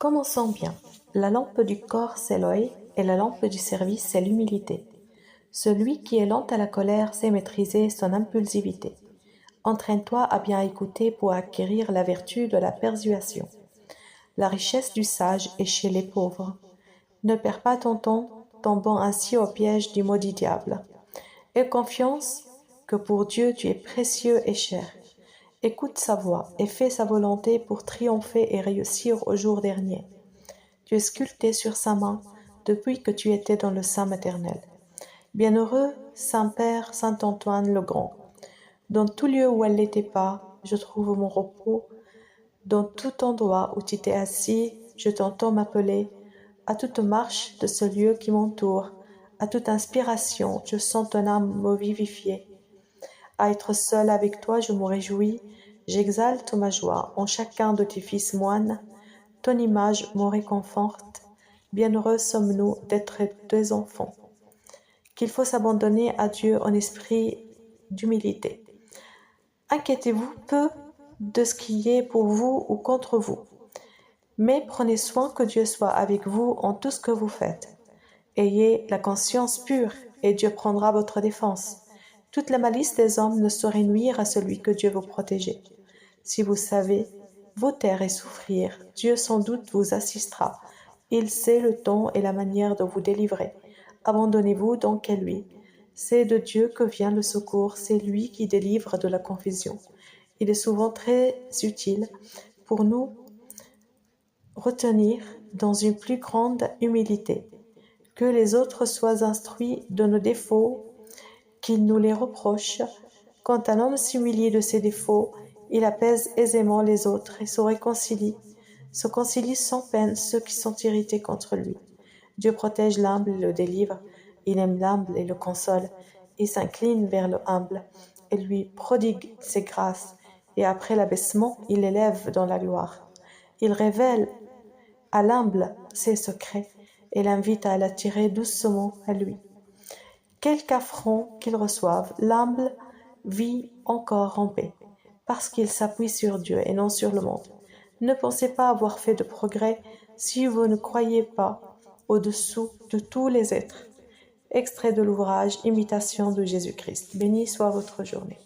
Commençons bien. La lampe du corps, c'est l'œil, et la lampe du service, c'est l'humilité. Celui qui est lent à la colère sait maîtriser son impulsivité. Entraîne-toi à bien écouter pour acquérir la vertu de la persuasion. La richesse du sage est chez les pauvres. Ne perds pas ton temps, tombant ainsi au piège du maudit diable. Aie confiance que pour Dieu tu es précieux et cher. Écoute sa voix et fais sa volonté pour triompher et réussir au jour dernier. Tu es sculpté sur sa main depuis que tu étais dans le sein maternel. Bienheureux Saint-Père Saint-Antoine le Grand. Dans tout lieu où elle n'était pas, je trouve mon repos. Dans tout endroit où tu t'es assis, je t'entends m'appeler. À toute marche de ce lieu qui m'entoure, à toute inspiration, je sens ton âme me vivifier. À être seul avec toi, je me réjouis, j'exalte ma joie en chacun de tes fils moines. Ton image me réconforte. Bienheureux sommes-nous d'être tes enfants. Qu'il faut s'abandonner à Dieu en esprit d'humilité. Inquiétez-vous peu de ce qui est pour vous ou contre vous, mais prenez soin que Dieu soit avec vous en tout ce que vous faites. Ayez la conscience pure, et Dieu prendra votre défense. Toute la malice des hommes ne saurait nuire à celui que Dieu veut protéger. Si vous savez vous taire et souffrir, Dieu sans doute vous assistera. Il sait le temps et la manière de vous délivrer. Abandonnez-vous donc à lui. C'est de Dieu que vient le secours, c'est lui qui délivre de la confusion. Il est souvent très utile pour nous retenir dans une plus grande humilité. Que les autres soient instruits de nos défauts, qu'ils nous les reprochent. Quand un homme s'humilie de ses défauts, il apaise aisément les autres et se concilie sans peine ceux qui sont irrités contre lui. Dieu protège l'humble et le délivre, il aime l'humble et le console, il s'incline vers le humble et lui prodigue ses grâces, et après l'abaissement, il l'élève dans la gloire. Il révèle à l'humble ses secrets et l'invite à l'attirer doucement à lui. Quelque affront qu'il reçoive, l'humble vit encore en paix, parce qu'il s'appuie sur Dieu et non sur le monde. Ne pensez pas avoir fait de progrès si vous ne croyez pas au-dessous de tous les êtres. Extrait de l'ouvrage Imitation de Jésus-Christ. Béni soit votre journée.